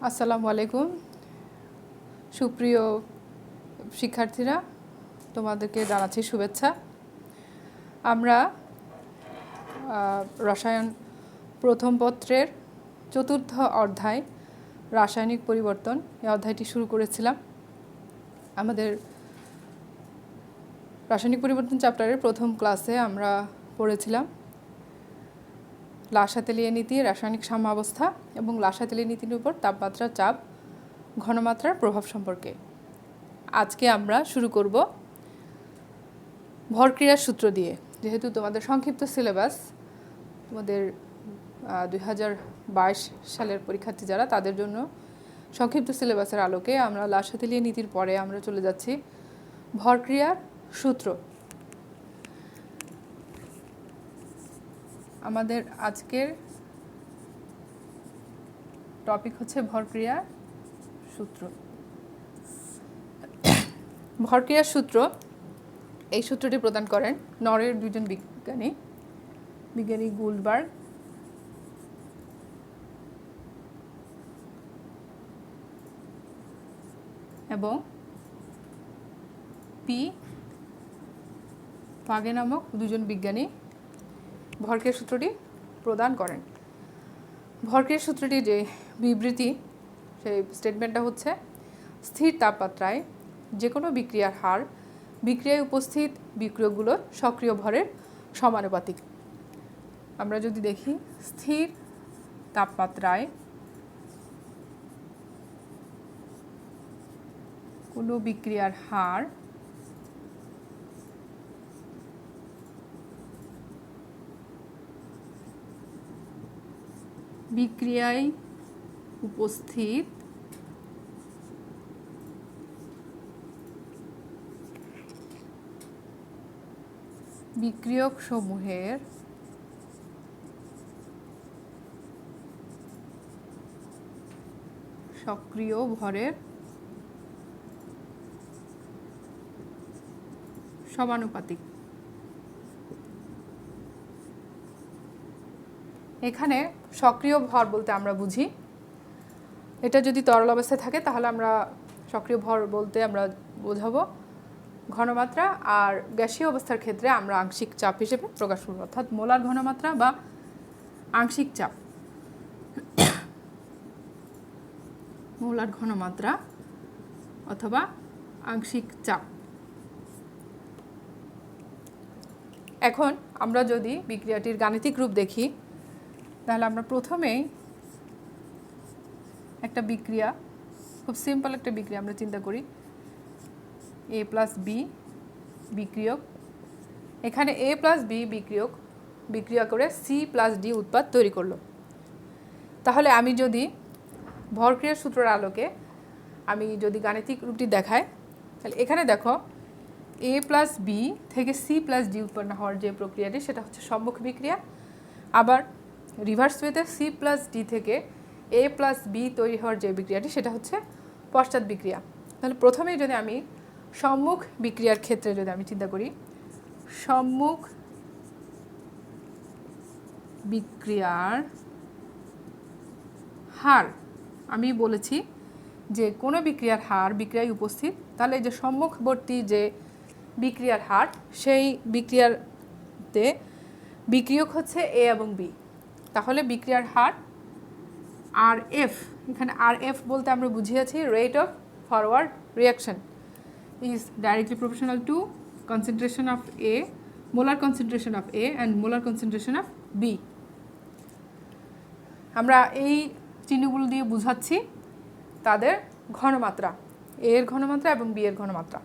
আসসালামু আলাইকুম সুপ্রিয় শিক্ষার্থীরা, তোমাদেরকে জানাচ্ছি শুভেচ্ছা। আমরা রসায়ন প্রথম পত্রের চতুর্থ অধ্যায় রাসায়নিক পরিবর্তন এই অধ্যায়টি শুরু করেছিলাম। আমাদের রাসায়নিক পরিবর্তন চ্যাপ্টারের প্রথম ক্লাসে আমরা পড়েছিলাম লাসা-তেলীয় নীতি, রাসায়নিক সাম্যাবস্থা এবং লাসা-তেলীয় নীতির উপর তাপমাত্রা, চাপ, ঘনমাত্রার প্রভাব সম্পর্কে। আজকে আমরা শুরু করব ভরক্রিয়ার সূত্র দিয়ে। যেহেতু তোমাদের সংক্ষিপ্ত সিলেবাস, তোমাদের 2022 সালের পরীক্ষার্থী যারা, তাদের জন্য সংক্ষিপ্ত সিলেবাসের আলোকে আমরা লাসা-তেলীয় নীতির পরে আমরা চলে যাচ্ছি ভরক্রিয়ার সূত্র। আমাদের আজকের টপিক হচ্ছে ভরক্রিয়ার সূত্র। ভরক্রিয়ার সূত্র, এই সূত্রটি প্রদান করেন নরওয়ের দুজন বিজ্ঞানী গুলবার্গ এবং পি ফাগে নামক দুজন বিজ্ঞানী ভরক্রিয়ার সূত্রটি প্রদান করেন। ভরক্রিয়ার সূত্রটি যে বিবৃতি, সেই স্টেটমেন্টটা হচ্ছে স্থির তাপমাত্রায় যে কোনো বিক্রিয়ার হার বিক্রিয়ায় উপস্থিত বিক্রিয়কগুলোর সক্রিয় ভরের সমানুপাতিক। আমরা যদি দেখি, স্থির তাপমাত্রায় কোনো বিক্রিয়ার হার বিক্রিয়ায় উপস্থিত বিক্রিয়ক সমূহের সক্রিয় ভরের সমানুপাতিক। এখানে সক্রিয় ভর বলতে আমরা বুঝি, এটা যদি তরল অবস্থায় থাকে তাহলে আমরা সক্রিয় ভর বলতে আমরা বোঝাবো ঘনমাত্রা, আর গ্যাসীয় অবস্থার ক্ষেত্রে আমরা আংশিক চাপ হিসেবে প্রকাশ করব, অর্থাৎ মোলার ঘনমাত্রা বা আংশিক চাপ। মোলার ঘনমাত্রা অথবা আংশিক চাপ। এখন আমরা যদি বিক্রিয়াটির গাণিতিক রূপ দেখি, তাহলে আমরা প্রথমেই একটা বিক্রিয়া, খুব সিম্পল একটা বিক্রিয়া আমরা চিন্তা করি। এ প্লাস বি বিক্রিয়ক, এখানে এ প্লাস বি বিক্রিয়া করে সি প্লাস ডি উৎপাদ তৈরি করলো। তাহলে আমি যদি ভরক্রিয়ার সূত্রের আলোকে আমি যদি গাণিতিক রূপটি দেখাই, তাহলে এখানে দেখো এ প্লাস বি থেকে সি প্লাস ডি উৎপন্ন হওয়ার যে প্রক্রিয়াটি, সেটা হচ্ছে সম্মুখ বিক্রিয়া। আবার রিভার্স ওয়েতে সি প্লাস ডি থেকে এ প্লাস বি তৈরি হওয়ার যে বিক্রিয়াটি, সেটা হচ্ছে পশ্চাৎ বিক্রিয়া। তাহলে প্রথমেই যদি আমি সম্মুখ বিক্রিয়ার ক্ষেত্রে যদি আমি চিন্তা করি, সম্মুখ বিক্রিয়ার হার, আমি বলেছি যে কোনো বিক্রিয়ার হার বিক্রিয়ায় উপস্থিত, তাহলে যে সম্মুখবর্তী যে বিক্রিয়ার হার, সেই বিক্রিয়াতে বিক্রিয়ক হচ্ছে এ এবং বি। তাহলে বিক্রিয়ার হার আর এফ, এখানে আর এফ বলতে আমরা বুঝিয়েছি rate of forward reaction is directly proportional to concentration of A, molar concentration of A and molar concentration of B. আমরা এই চিহ্নগুলো দিয়ে বুঝাচ্ছি তাদের ঘনমাত্রা, A এর ঘনমাত্রা এবং B এর ঘনমাত্রা।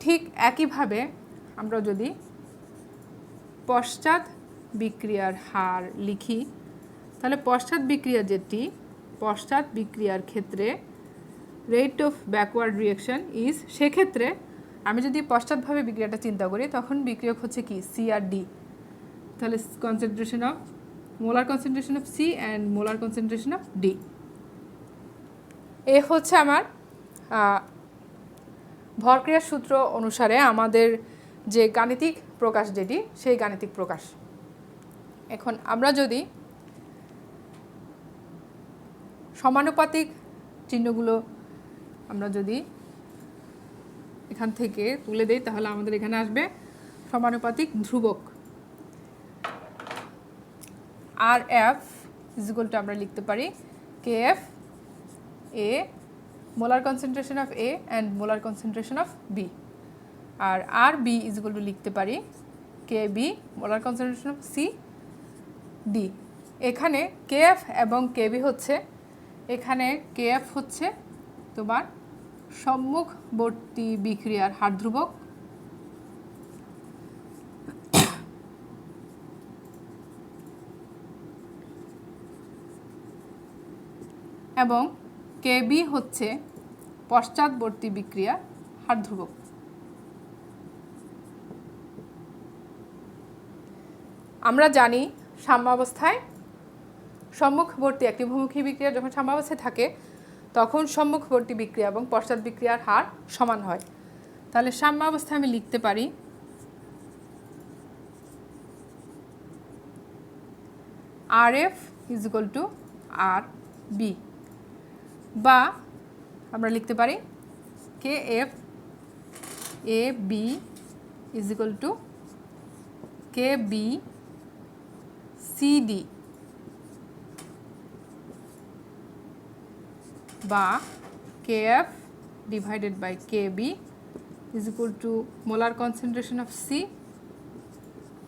ঠিক একইভাবে আমরা যদি পশ্চাৎ বিক্রিয়ার হার লিখি, তাহলে পশ্চাৎ বিক্রিয়া যেটি, পশ্চাৎ বিক্রিয়ার ক্ষেত্রে rate of backward reaction is, সেক্ষেত্রে আমি যদি পশ্চাৎভাবে বিক্রিয়াটা চিন্তা করি, তখন বিক্রিয়ক হচ্ছে কি সি আর ডি। তাহলে concentration of molar concentration of C and molar concentration of D. এ হচ্ছে আমার ভরক্রিয়ার সূত্র অনুসারে আমাদের যে গাণিতিক প্রকাশ যেটি, সেই গাণিতিক প্রকাশ। এখন আমরা যদি সমানুপাতিক চিহ্নগুলো আমরা যদি এখান থেকে তুলে দেই তাহলে আমাদের এখানে আসবে সমানুপাতিক ধ্রুবক। R F is equal to আমরা লিখতে পারি K F A molar concentration of A and molar concentration of B. R B is equal to লিখতে পারি K B molar concentration of C D. এখানে কে এফ এবং K B হচ্ছে, এখানে K F হচ্ছে তোমার সম্মুখবর্তী বিক্রিয়ার হার ধ্রুবক, এবং কে বি হচ্ছে পশ্চাৎবর্তী বিক্রিয়ার হার ধ্রুবক। আমরা জানি সাম্যাবস্থায় সম্মুখবর্তী একটি বহুমুখী বিক্রিয়া যখন সাম্যাবস্থায় থাকে তখন সম্মুখবর্তী বিক্রিয়া এবং পশ্চাৎ বিক্রিয়ার হার সমান হয়। তাহলে সাম্যাবস্থায় আমি লিখতে পারি R F is equal to R B, বা আমরা লিখতে পারি K F A B is equal to K B C D, বা K F divided by K B is equal to molar concentration of C,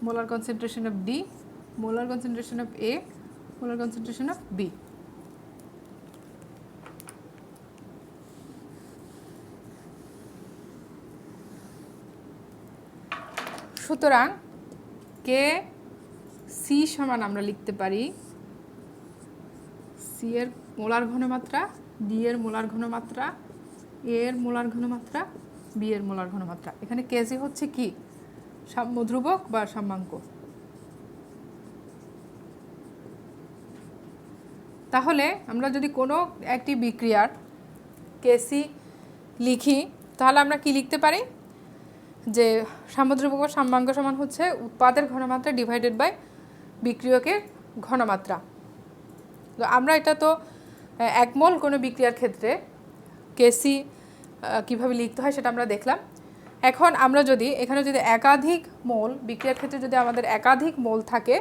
molar concentration of D, molar concentration of A, molar concentration of B. সুতরাং K C সমান আমরা লিখতে পারি C এর molar ঘনমাত্রা, D এর molar ঘনমাত্রা, এ এর মোলার ঘনমাত্রা, বি এর মোলার ঘনমাত্রা। এখানে কেজি হচ্ছে কি সাম্যধ্রুবক বা সাম্যাঙ্ক। তাহলে আমরা যদি কোনো একটি বিক্রিয়ার কেসি লিখি তাহলে আমরা কি লিখতে পারি যে সাম্যধ্রুবক বা সাম্যাঙ্ক সমান হচ্ছে উৎপাদের ঘনমাত্রা ডিভাইডেড বাই বিক্রিয়কের ঘনমাত্রা। তো আমরা এটা তো এক মোল কোনো বিক্রিয়ার ক্ষেত্রে কেসি কীভাবে লিখতে হয় সেটা আমরা দেখলাম। এখন আমরা যদি এখানে যদি একাধিক মোল বিক্রিয়ার ক্ষেত্রে যদি আমাদের একাধিক মোল থাকে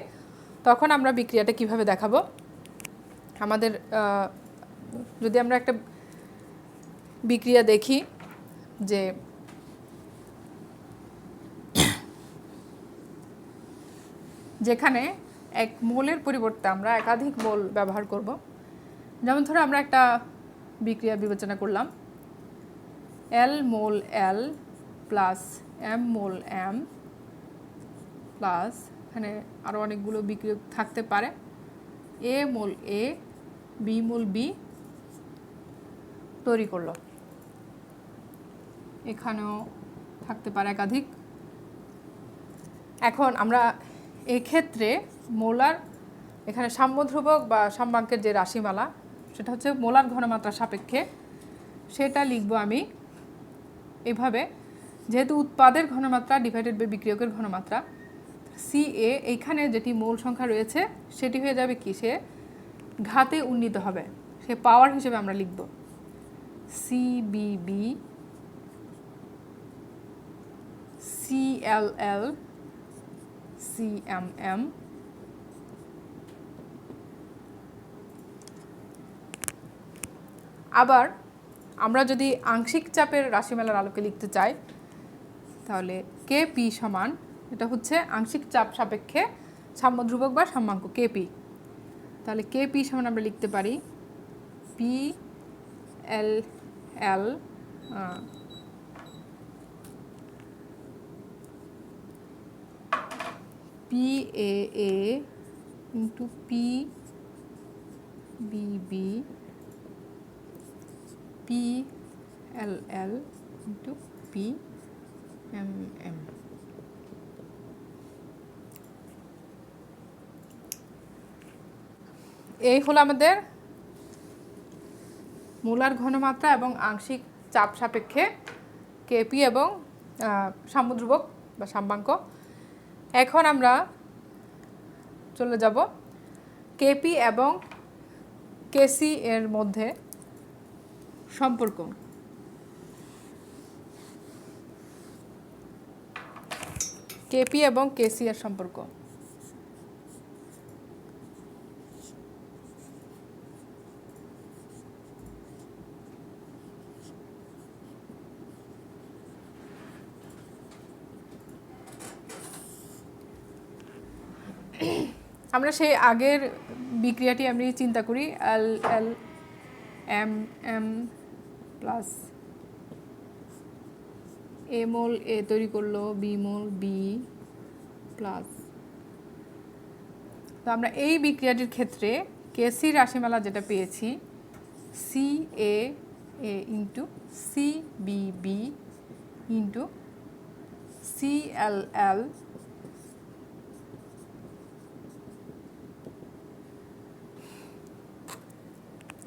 তখন আমরা বিক্রিয়াটা কিভাবে দেখাবো। আমাদের যদি আমরা একটা বিক্রিয়া দেখি যে যেখানে এক মোলের পরিবর্তে আমরা একাধিক মোল ব্যবহার করব, যেমন ধরো আমরা একটা বিক্রিয়া বিবেচনা করলাম এল মোল এল প্লাস এম মোল এম প্লাস এখানে আরও অনেকগুলো বিক্রিয়ক থাকতে পারে, এ মোল এ, বি মোল বি তৈরি করলো। এখানেও থাকতে পারে একাধিক। এখন আমরা এক্ষেত্রে মোলার এখানে সাম্যধ্রুবক বা সাম্যাঙ্কের যে রাশিমালা সেটা হচ্ছে মোলার ঘনমাত্রা সাপেক্ষে, সেটা লিখব আমি এভাবে, যেহেতু উৎপাদের ঘনমাত্রা ডিভাইডেড বাই বিক্রিয়কের ঘনমাত্রা, সি এ এইখানে যেটি মোল সংখ্যা রয়েছে সেটি হয়ে যাবে কি, সে ঘাতে উন্নীত হবে, সে পাওয়ার হিসেবে আমরা লিখব C B B, C L L, C M M, আবার আমরা যদি আংশিক চাপের রাশিমালার আলোকে লিখতে চাই তাহলে কে পি সমান, এটা হচ্ছে আংশিক চাপ সাপেক্ষে সাম্যধ্রুবক বা সাম্যাঙ্ক কে পি। তাহলে কে পি সমান আমরা লিখতে পারি P L L P A A into P B B P L L into P M M. এই হলো আমাদের মোলার ঘনমাত্রা এবং আংশিক চাপ সাপেক্ষে কেপি এবং সাম্যধ্রুবক বা সাম্যাঙ্ক। এখন আমরা চলে যাব কেপি এবং কেসি এর মধ্যে সম্পর্ক। কেপি এবং কেসি এর সম্পর্ক। আমরা সেই আগের বিক্রিয়াটি আমি চিন্তা করি, এল এল এম এম প্লাস এ মোল এ তৈরি করলো বি মোল বি প্লাস। তো আমরা এই বিক্রিয়াটির ক্ষেত্রে কেসি রাশিমালা যেটা পেয়েছি C A A into C B B into C L L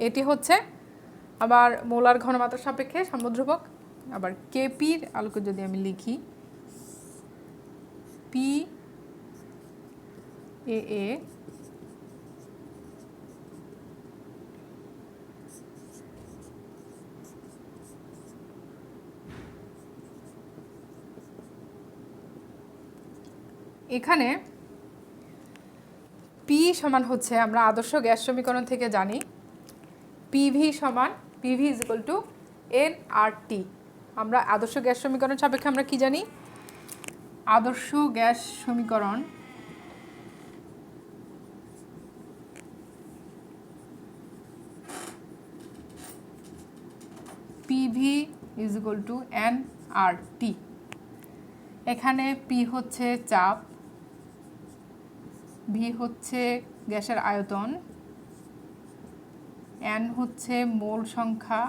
এটি হচ্ছে আবার মোলার ঘনমাত্রা সাপেক্ষে সাম্যধ্রুবক। আবার কেপির আলোকে যদি আমি লিখি পি এ এ এখানে পি সমান হচ্ছে আমরা আদর্শ গ্যাস সমীকরণ থেকে জানি পিভি সমান PV is equal to N R T. আমরা আদর্শ গ্যাস সমীকরণ সাপেক্ষে আমরা কি জানি? আদর্শ গ্যাস সমীকরণ PV is equal to N R T. এখানে পি হচ্ছে চাপ, ভি হচ্ছে গ্যাসের আয়তন, এন হচ্ছে মোল সংখ্যা,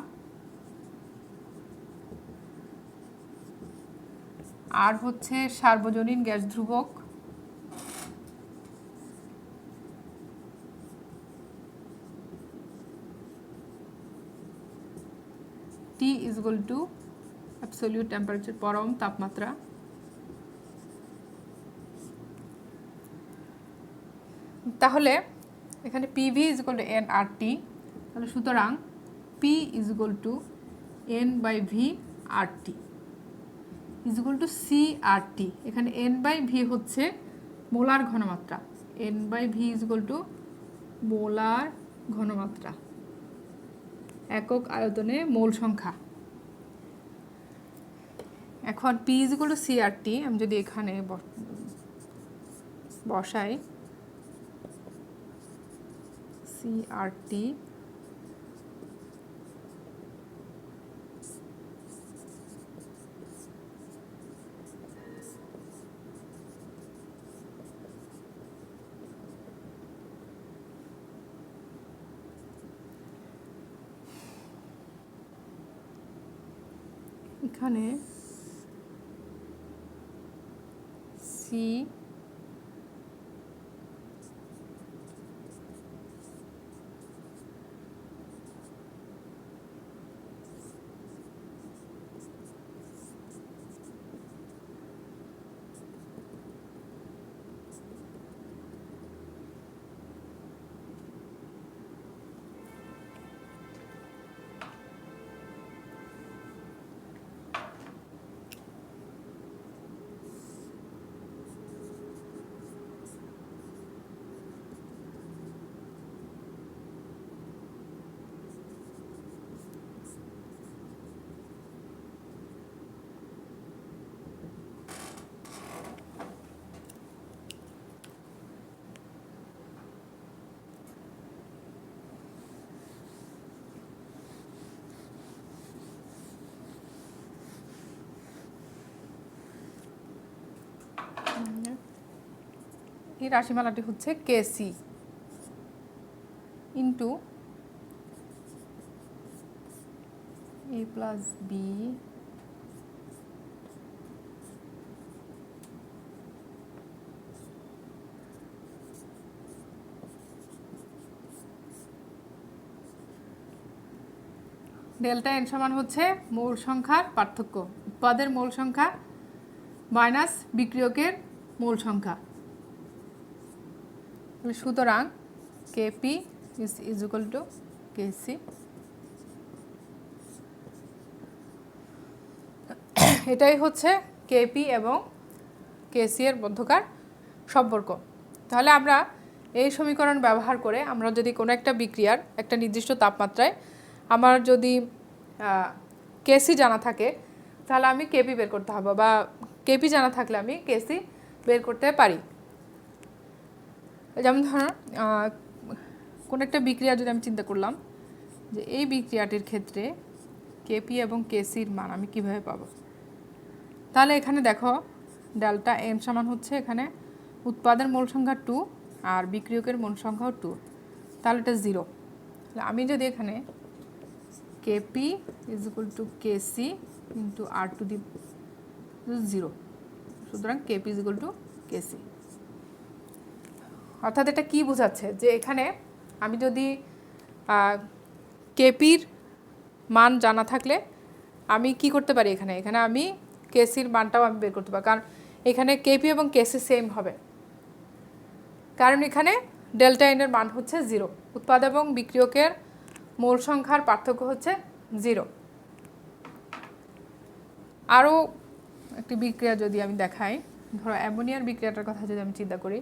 আর হচ্ছে সার্বজনীন গ্যাস ধ্রুবক, T is equal to absolute temperature পরম তাপমাত্রা। তাহলে এখানে PV is equal to N R T. তাহলে সুতরাং P is equal to N by V R T is equal to C R T. এখানে এন বাই ভি হচ্ছে molar ঘনমাত্রা, N by V is equal to molar ঘনমাত্রা একক আয়তনে mole সংখ্যা। এখন P is equal to C R T আমি যদি এখানে বসাই সি আর টি এখানে সি এই রাশিমালাটি হচ্ছে কেসি ইন্টু এ প্লাস বি ডেল্টা এন সমান হচ্ছে মোল সংখ্যার পার্থক্য, উৎপাদের মোল সংখ্যা মাইনাস বিক্রিয়কের মোল সংখ্যা। সুতরাং KP is equal to KC. এটাই হচ্ছে কেপি এবং কেসি এর মধ্যকার সম্পর্ক। তাহলে আমরা এই সমীকরণ ব্যবহার করে আমরা যদি কোনো একটা বিক্রিয়ার একটা নির্দিষ্ট তাপমাত্রায় আমার যদি কেসি জানা থাকে তাহলে আমি কেপি বের করতে হবে, বা কেপি জানা থাকলে আমি কেসি বের করতে পারি। যেমন ধরুন কোনো একটা বিক্রিয়া যদি আমি চিন্তা করলাম যে এই বিক্রিয়াটির ক্ষেত্রে কেপি এবং কেসির মান আমি কিভাবে পাবো, তাহলে এখানে দেখো ডেল্টা এন সমান হচ্ছে এখানে উৎপাদের মোল সংখ্যা 2 আর বিক্রিয়কের মোল সংখ্যাও 2, তাহলে এটা 0। তাহলে আমি যদি এখানে KP is equal to KC into R to the 0, সুতরাং KP is equal to KC. অর্থাৎ এটা কি বোঝাচ্ছে যে এখানে আমি যদি কেপির মান জানা থাকলে আমি কি করতে পারি, এখানে এখানে আমি কেসির মানটাও আমি বের করতে পারি, কারণ এখানে কেপি এবং কেসি সেম হবে, কারণ এখানে ডেল্টা এন এর মান হচ্ছে 0, উৎপাদ এবং বিক্রিয়কের মোল সংখ্যার পার্থক্য হচ্ছে 0। আরও একটি বিক্রিয়া যদি আমি দেখাই, ধরো অ্যামোনিয়ার বিক্রিয়াটার কথা যদি আমি চিন্তা করি,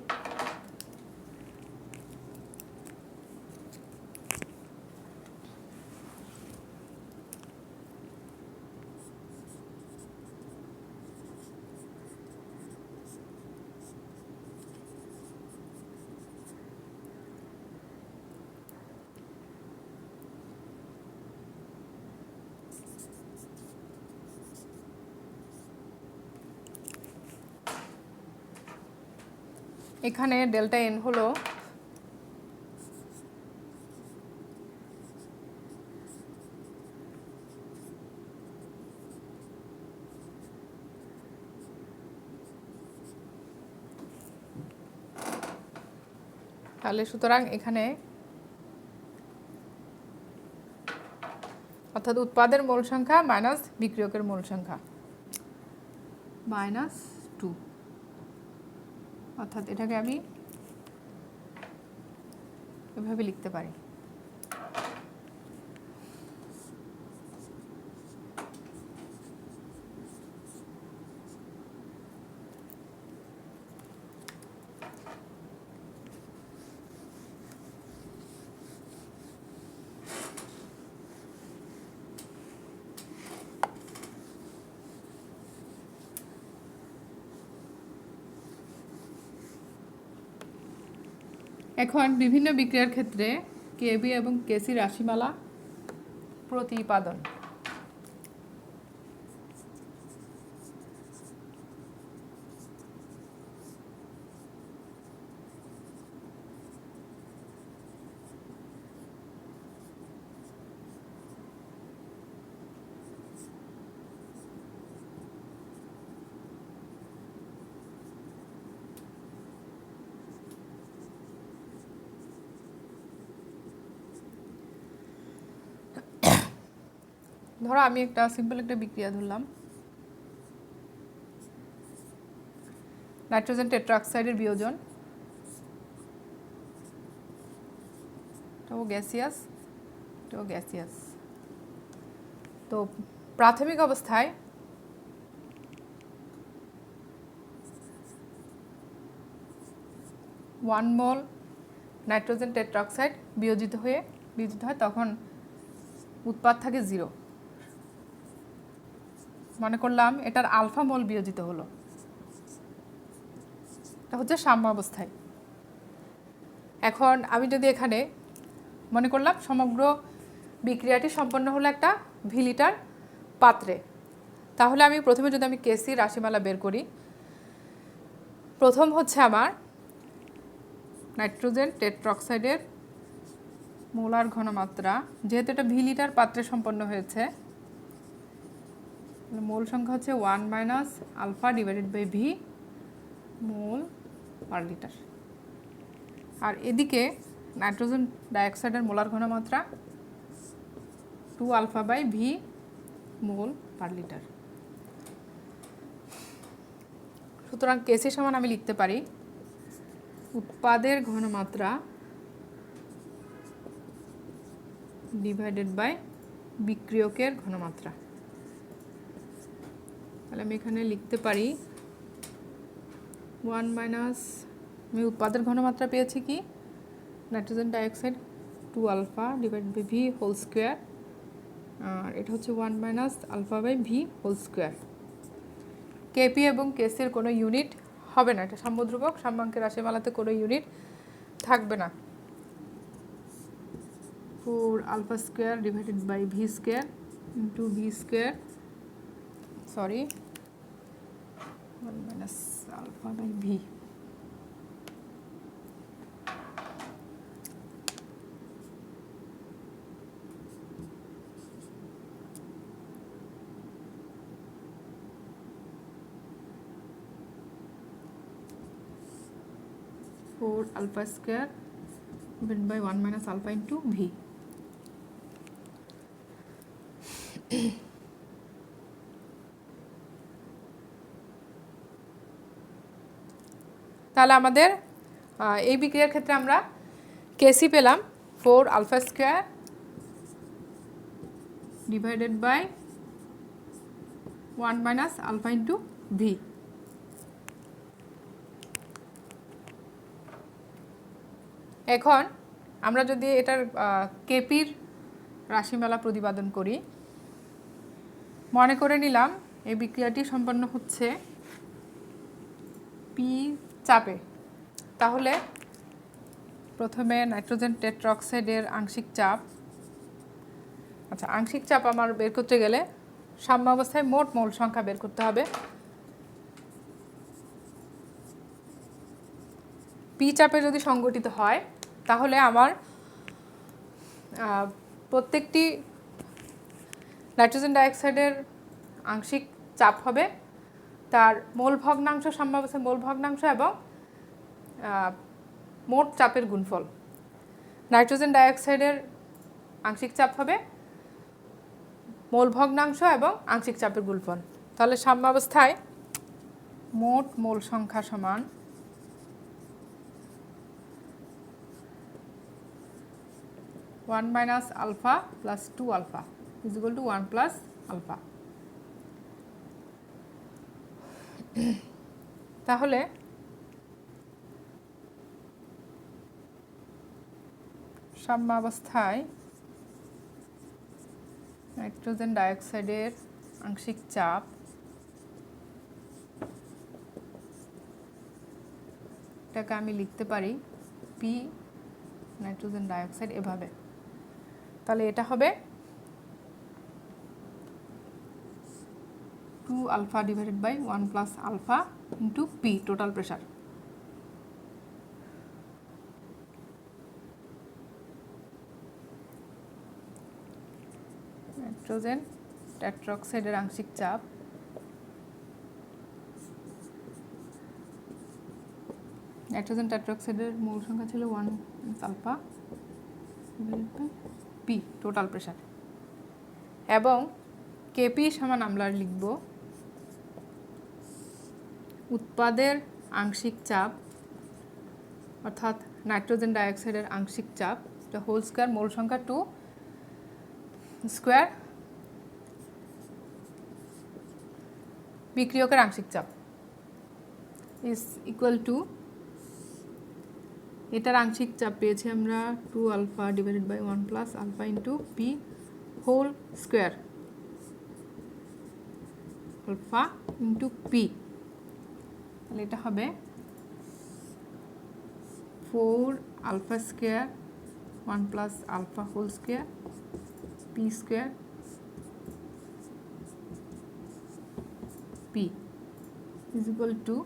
এখানে ডেল্টা এন হলো তাহলে সুতরাং এখানে অর্থাৎ উৎপাদের মোল সংখ্যা মাইনাস বিক্রিয়কের মোল সংখ্যা -2, অর্থাৎ এটাকে আমি এভাবে লিখতে পারি। এখন বিভিন্ন বিক্রিয়ার ক্ষেত্রে কেবি এবং কেসি রাশিমালা প্রতিপাদন। ধরো আমি একটা সিম্পল একটা বিক্রিয়া ধরলাম, নাইট্রোজেন টেট্রাঅক্সাইডের বিয়োজন, এটাও গ্যাসিয়াস, এটাও গ্যাসিয়াস। তো প্রাথমিক অবস্থায় ওয়ান মোল নাইট্রোজেন টেট্রাঅক্সাইড বিয়োজিত হয়, তখন উৎপাদ থাকে 0। মনে করলাম এটার আলফা মোল বিয়োজিত হলো, এটা হচ্ছে সাম্য অবস্থায়। এখন আমি যদি এখানে মনে করলাম সমগ্র বিক্রিয়াটি সম্পন্ন হলো একটা ভি লিটার পাত্রে, তাহলে আমি প্রথমে যদি আমি কেসি রাশিমালা বের করি, প্রথম হচ্ছে আমার নাইট্রোজেন টেট্রাঅক্সাইডের মোলার ঘনমাত্রা, যেহেতু এটা ভি লিটার পাত্রে সম্পন্ন হয়েছে, মোল সংখ্যা হচ্ছে 1 minus alpha divided by V mole per litre. আর এদিকে নাইট্রোজেন ডাইঅক্সাইডের মোলার ঘনমাত্রা 2 alpha by V mole per litre. সুতরাং কেসি সমান আমি লিখতে পারি উৎপাদের ঘনমাত্রা ডিভাইডেড বাই বিক্রিয়কের ঘনমাত্রা। তাহলে আমি এখানে লিখতে পারি 1 মাইনাস, আমি উৎপাদের ঘনমাত্রা পেয়েছি কি nitrogen dioxide 2 alpha divide by V whole square, আর এটা হচ্ছে 1 minus alpha by V whole square. KP এবং কেসির কোনো ইউনিট হবে না, এটা সাম্যধ্রুবক, সাম্যাঙ্কের রাশিমালাতে কোনো ইউনিট থাকবে না। 4 alpha square divided by V square into V square, sorry 1 minus alpha by V. alpha square divided by 1 minus alpha into v. তাহলে আমাদের এই বিক্রিয়ার ক্ষেত্রে আমরা কেসি পেলাম 4 alpha square divided by 1 minus alpha into V. এখন আমরা যদি এটার কেপির রাশিমালা প্রতিপাদন করি, মনে করে নিলাম এই বিক্রিয়াটি সম্পন্ন হচ্ছে পি চাপে। তাহলে প্রথমে নাইট্রোজেন টেট্রাঅক্সাইডের আংশিক চাপ, আচ্ছা আংশিক চাপ আমার বের করতে গেলে সাম্যাবস্থায় মোট মোল সংখ্যা বের করতে হবে। পি চাপে যদি সংগঠিত হয় তাহলে আমার প্রত্যেকটি নাইট্রোজেন ডাইঅক্সাইডের আংশিক চাপ হবে তার মোল ভগ্নাংশ, সাম্যাবস্থায় মোল ভগ্নাংশ এবং মোট চাপের গুণফল। নাইট্রোজেন ডাইঅক্সাইডের আংশিক চাপ হবে মোল ভগ্নাংশ এবং আংশিক চাপের গুণফল। তাহলে সাম্যাবস্থায় মোট মোল সংখ্যা সমান 1 minus alpha plus 2 alpha is equal to 1 plus alpha. তাহলে সাম্যাবস্থায় নাইট্রোজেন ডাইঅক্সাইডের আংশিক চাপ এটাকে আমি লিখতে পারি পি নাইট্রোজেন ডাইঅক্সাইড এভাবে। তাহলে এটা হবে 2 alpha divided by 1 plus alpha into P total pressure. Nitrogen টেট্রাঅক্সাইডের আংশিক চাপ নাইট্রোজেন টেট্রাঅক্সাইডের মূল সংখ্যা ছিল 1 alpha divided by P total pressure, এবং কেপি সমান আমরা লিখব উৎপাদের আংশিক চাপ অর্থাৎ নাইট্রোজেন ডাইঅক্সাইডের আংশিক চাপ এটা হোল স্কয়ার মোল সংখ্যা 2 স্কয়ার বিক্রিয়কের আংশিক চাপ ইজ ইকুয়াল টু, এটার আংশিক চাপ পেয়েছি আমরা 2 alpha divided by 1 plus alpha into P whole square alpha into P. তাহলে এটা হবে 4 alpha square 1 plus alpha whole square P square P is equal to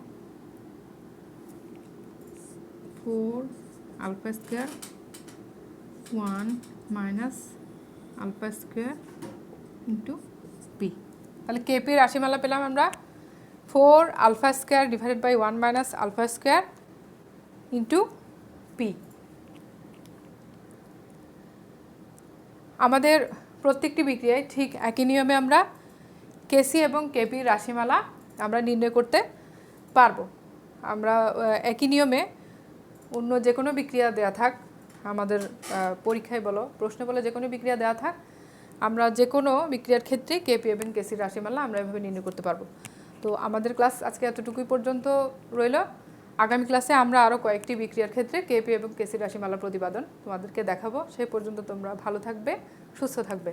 4 alpha square 1 minus alpha square into p। তাহলে KP রাশিমালা পেলাম আমরা 4 alpha square divided by 1 minus alpha square into P. আমাদের প্রত্যেকটি বিক্রিয়ায় ঠিক একই নিয়মে আমরা কেসি এবং কেপি রাশিমালা আমরা নির্ণয় করতে পারবো। আমরা একই নিয়মে অন্য যে কোনো বিক্রিয়া দেওয়া থাক আমাদের পরীক্ষায় বলো প্রশ্নে বলে যে কোনো বিক্রিয়া দেওয়া থাক, আমরা যে কোনো বিক্রিয়ার ক্ষেত্রে কেপি এবং কেসির রাশিমালা আমরা এভাবে নির্ণয় করতে পারবো। তো আমাদের ক্লাস আজকে এতটুকুই পর্যন্ত রইল। আগামী ক্লাসে আমরা আরও কয়েকটি বিক্রিয়ার ক্ষেত্রে কেপি এবং কেসির রাশিমালা প্রতিপাদন তোমাদেরকে দেখাবো। সেই পর্যন্ত তোমরা ভালো থাকবে, সুস্থ থাকবে।